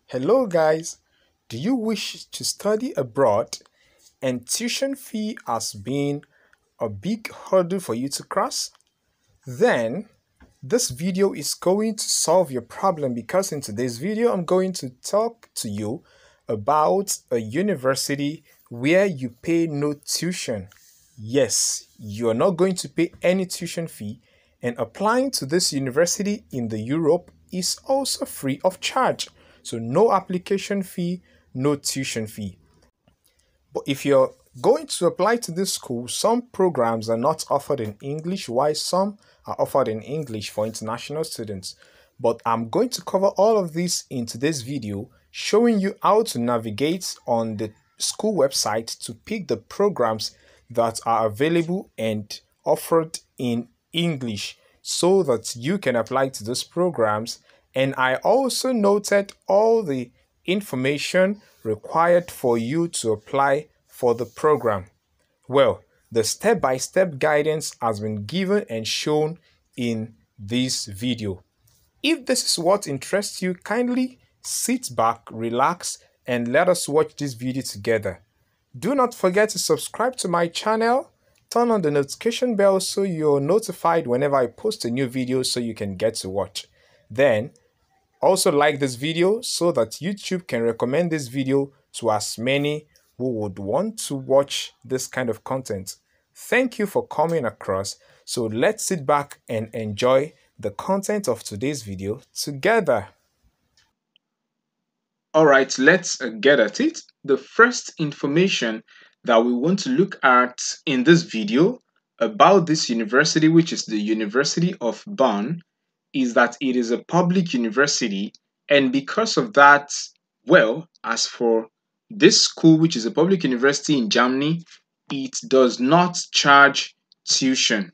Hello guys, do you wish to study abroad and tuition fee has been a big hurdle for you to cross? Then this video is going to solve your problem because in today's video I'm going to talk to you about a university where you pay no tuition. Yes, you are not going to pay any tuition fee, and applying to this university in the Europe is also free of charge. So no application fee, no tuition fee. But if you're going to apply to this school, some programs are not offered in English, while some are offered in English for international students. But I'm going to cover all of this in today's video, showing you how to navigate on the school website to pick the programs that are available and offered in English so that you can apply to those programs. And I also noted all the information required for you to apply for the program. Well, the step-by-step guidance has been given and shown in this video. If this is what interests you, kindly sit back, relax, and let us watch this video together. Do not forget to subscribe to my channel, turn on the notification bell so you're notified whenever I post a new video so you can get to watch. Then, also like this video so that YouTube can recommend this video to as many who would want to watch this kind of content. Thank you for coming across. So let's sit back and enjoy the content of today's video together. Alright, let's get at it. The first information that we want to look at in this video about this university, which is the University of Bonn, is that it is a public university, and because of that, well, as for this school, which is a public university in Germany, it does not charge tuition.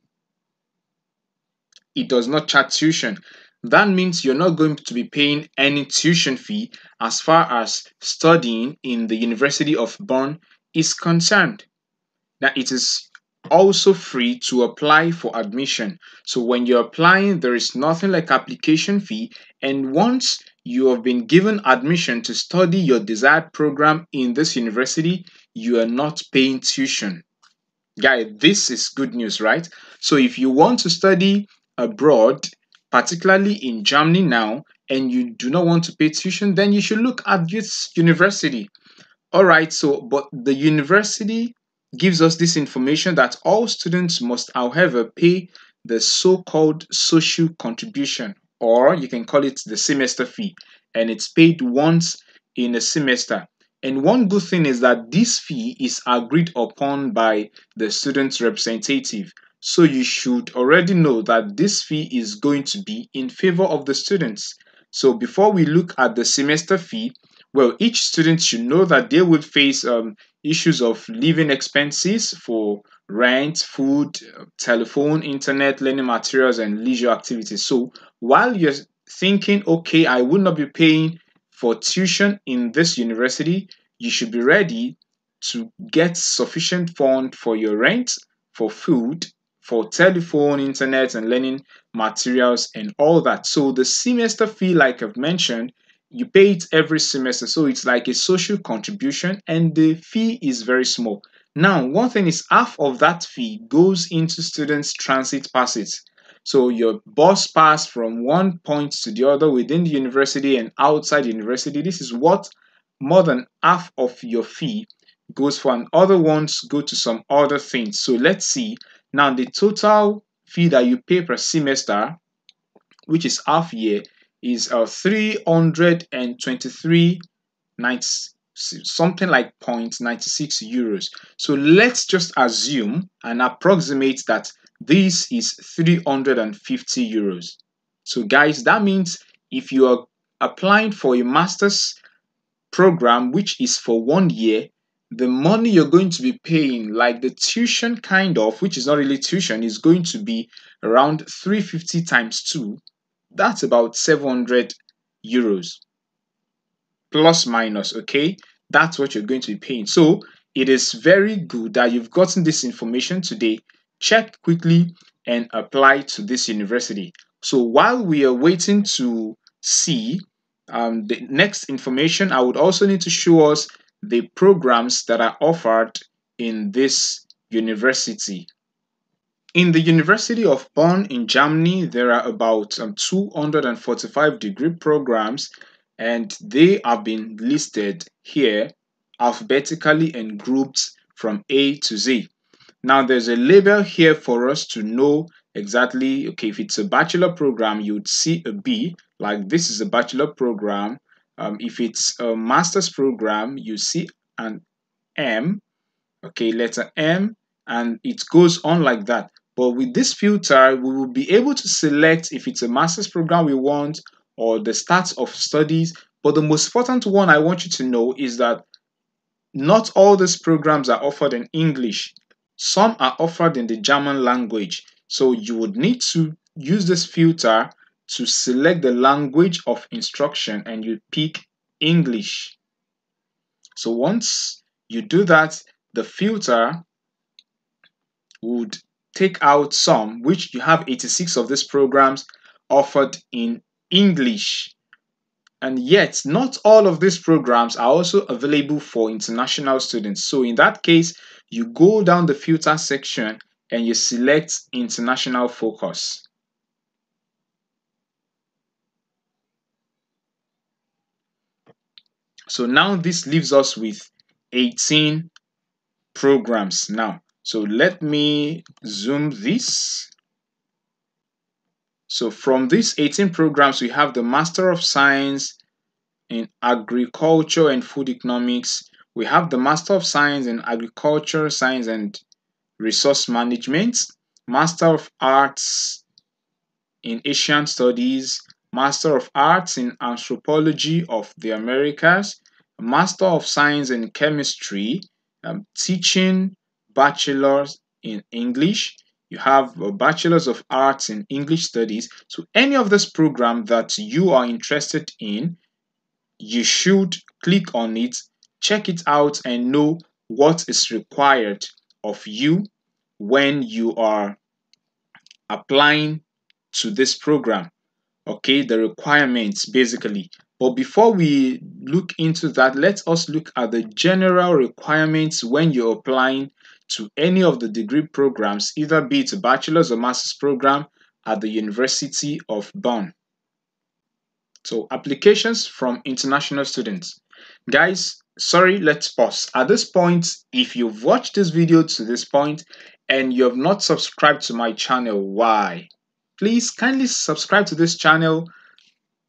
It does not charge tuition. That means you're not going to be paying any tuition fee as far as studying in the University of Bonn is concerned. Now, it is also free to apply for admission. So when you're applying, there is nothing like application fee. And once you have been given admission to study your desired program in this university, you are not paying tuition. Guy, this is good news, right? So if you want to study abroad, particularly in Germany now, and you do not want to pay tuition, then you should look at this university. All right, so but the university gives us this information that all students must, however, pay the so-called social contribution, or you can call it the semester fee, and it's paid once in a semester. And one good thing is that this fee is agreed upon by the student's representative. So you should already know that this fee is going to be in favor of the students. So before we look at the semester fee, well, each student should know that they will face issues of living expenses for rent, food, telephone, internet, learning materials, and leisure activities. So while you're thinking, okay, I will not be paying for tuition in this university, you should be ready to get sufficient fund for your rent, for food, for telephone, internet, and learning materials, and all that. So the semester fee, like I've mentioned, you pay it every semester, so it's like a social contribution, and the fee is very small. Now, one thing is half of that fee goes into students' transit passes. So your bus pass from one point to the other within the university and outside the university, this is what more than half of your fee goes for, and other ones go to some other things. So let's see. Now, the total fee that you pay per semester, which is half year, is 323 something like 0.96 euros. So let's just assume and approximate that this is 350 euros. So guys, that means if you are applying for a master's program which is for 1 year, the money you're going to be paying, like the tuition kind of, which is not really tuition, is going to be around 350 times 2. That's about 700 euros plus minus. Okay, that's what you're going to be paying. So it is very good that you've gotten this information today. Check quickly and apply to this university. So while we are waiting to see The next information, I would also need to show us the programs that are offered in this university. In the University of Bonn in Germany, there are about 245 degree programs, and they have been listed here alphabetically and grouped from A to Z. Now, there's a label here for us to know exactly, okay, if it's a bachelor program, you'd see a B, like this is a bachelor program. If it's a master's program, you see an M, okay, letter M, and it goes on like that. But with this filter, we will be able to select if it's a master's program we want or the start of studies. But the most important one I want you to know is that not all these programs are offered in English. Some are offered in the German language. So you would need to use this filter to select the language of instruction and you pick English. So once you do that, the filter would take out some, which you have 86 of these programs offered in English. And yet, not all of these programs are also available for international students. So in that case, you go down the filter section and you select international focus. So now this leaves us with 18 programs now. So let me zoom this. So from these 18 programs, we have the Master of Science in Agriculture and Food Economics. We have the Master of Science in Agriculture, Science and Resource Management, Master of Arts in Asian Studies, Master of Arts in Anthropology of the Americas, Master of Science in Chemistry, Teaching Bachelor's in English. You have a Bachelor's of Arts in English Studies. So any of this program that you are interested in, you should click on it, check it out, and know what is required of you when you are applying to this program. Okay, the requirements basically. But before we look into that, let us look at the general requirements when you're applying to any of the degree programs, either be it a bachelor's or master's program at the University of Bonn. So applications from international students. Guys, sorry, let's pause. At this point, if you've watched this video to this point and you have not subscribed to my channel, why? Please kindly subscribe to this channel.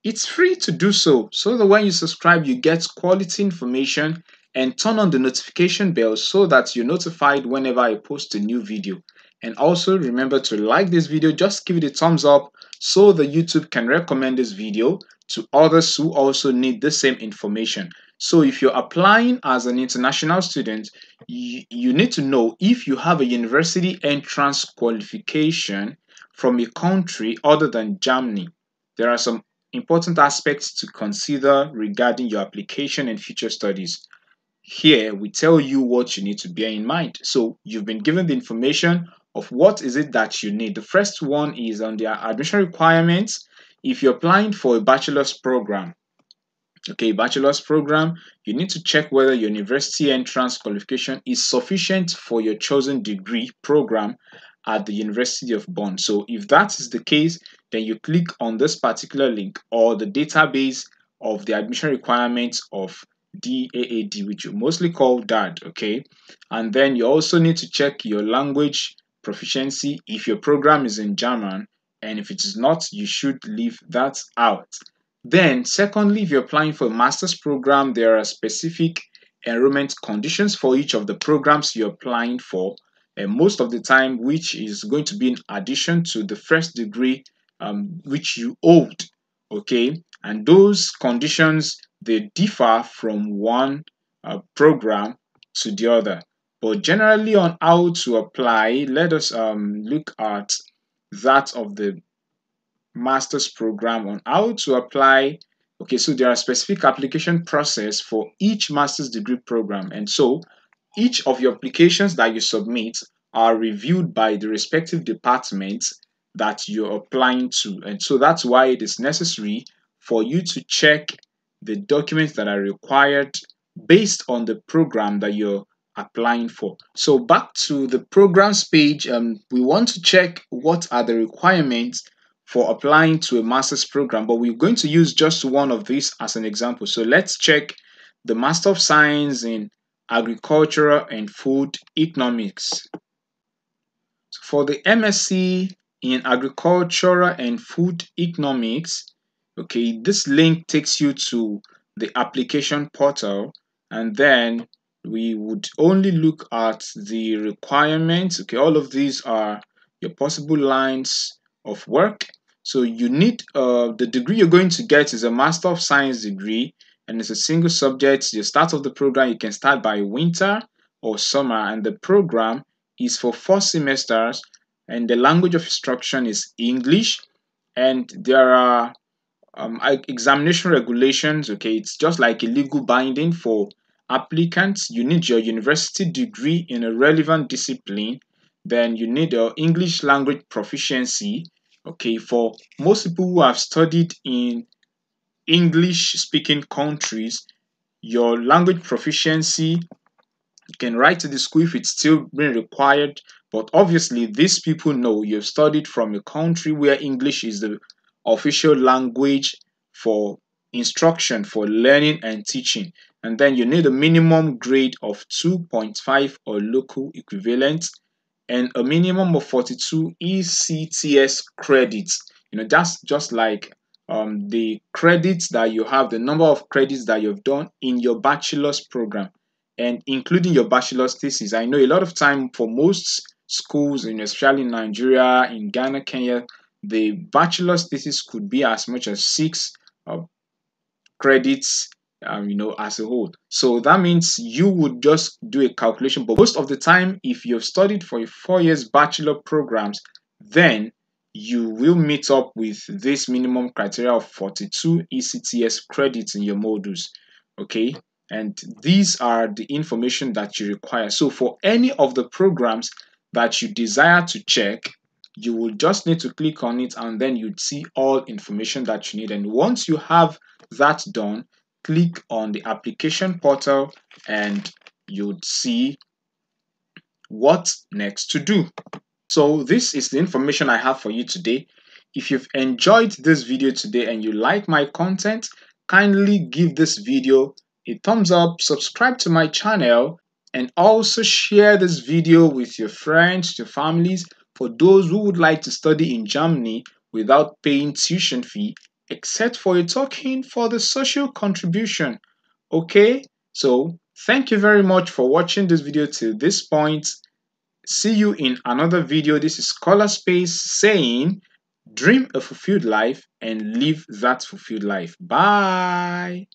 It's free to do so that when you subscribe, you get quality information, and turn on the notification bell so that you're notified whenever I post a new video. And also remember to like this video, just give it a thumbs up so the YouTube can recommend this video to others who also need the same information. So if you're applying as an international student, you need to know if you have a university entrance qualification from a country other than Germany. There are some important aspects to consider regarding your application and future studies. Here, we tell you what you need to bear in mind. So you've been given the information of what is it that you need. The first one is on the admission requirements. If you're applying for a bachelor's program, okay, bachelor's program, you need to check whether your university entrance qualification is sufficient for your chosen degree program at the University of Bonn. So if that is the case, then you click on this particular link or the database of the admission requirements of DAAD, which you mostly call DAD, okay? And then you also need to check your language proficiency if your program is in German, and if it is not, you should leave that out. Then, secondly, if you're applying for a master's program, there are specific enrollment conditions for each of the programs you're applying for, and most of the time, which is going to be in addition to the first degree which you hold. Okay, and those conditions, they differ from one program to the other. But generally, on how to apply, let us look at that of the master's program on how to apply. Okay, so there are specific application process for each master's degree program, and so each of your applications that you submit are reviewed by the respective departments that you're applying to, and so that's why it is necessary for you to check the documents that are required based on the program that you're applying for. So back to the programs page, we want to check what are the requirements for applying to a master's program, but we're going to use just one of these as an example. So let's check the Master of Science in Agricultural and Food Economics. For the MSc in Agricultural and Food Economics, okay, this link takes you to the application portal, and then we would only look at the requirements. Okay, all of these are your possible lines of work. So you need the degree you're going to get is a Master of Science degree, and it's a single subject. The start of the program, you can start by winter or summer, and the program is for 4 semesters, and the language of instruction is English, and there are examination regulations. Okay, it's just like a legal binding for applicants. You need your university degree in a relevant discipline, then you need your English language proficiency. Okay, for most people who have studied in English speaking countries, your language proficiency, you can write to the school if it's still being required, but obviously these people know you've studied from a country where English is the official language for instruction, for learning and teaching. And then you need a minimum grade of 2.5 or local equivalent, and a minimum of 42 ECTS credits. That's just like the credits that you have, the number of credits that you've done in your bachelor's program, and including your bachelor's thesis. I know a lot of time for most schools, especially in Nigeria, in Ghana, Kenya, the bachelor's thesis could be as much as 6 credits, as a whole. So that means you would just do a calculation. But most of the time, if you've studied for a 4 years bachelor programs, then you will meet up with this minimum criteria of 42 ECTS credits in your modules. Okay. And these are the information that you require. So for any of the programs that you desire to check, you will just need to click on it, and then you'd see all information that you need. And once you have that done, click on the application portal and you'd see what next to do. So this is the information I have for you today. If you've enjoyed this video today and you like my content, kindly give this video a thumbs up, subscribe to my channel, and also share this video with your friends, your families, for those who would like to study in Germany without paying tuition fee, except for a token for the social contribution. Okay, so thank you very much for watching this video till this point. See you in another video. This is Scholar Space saying, dream a fulfilled life and live that fulfilled life. Bye.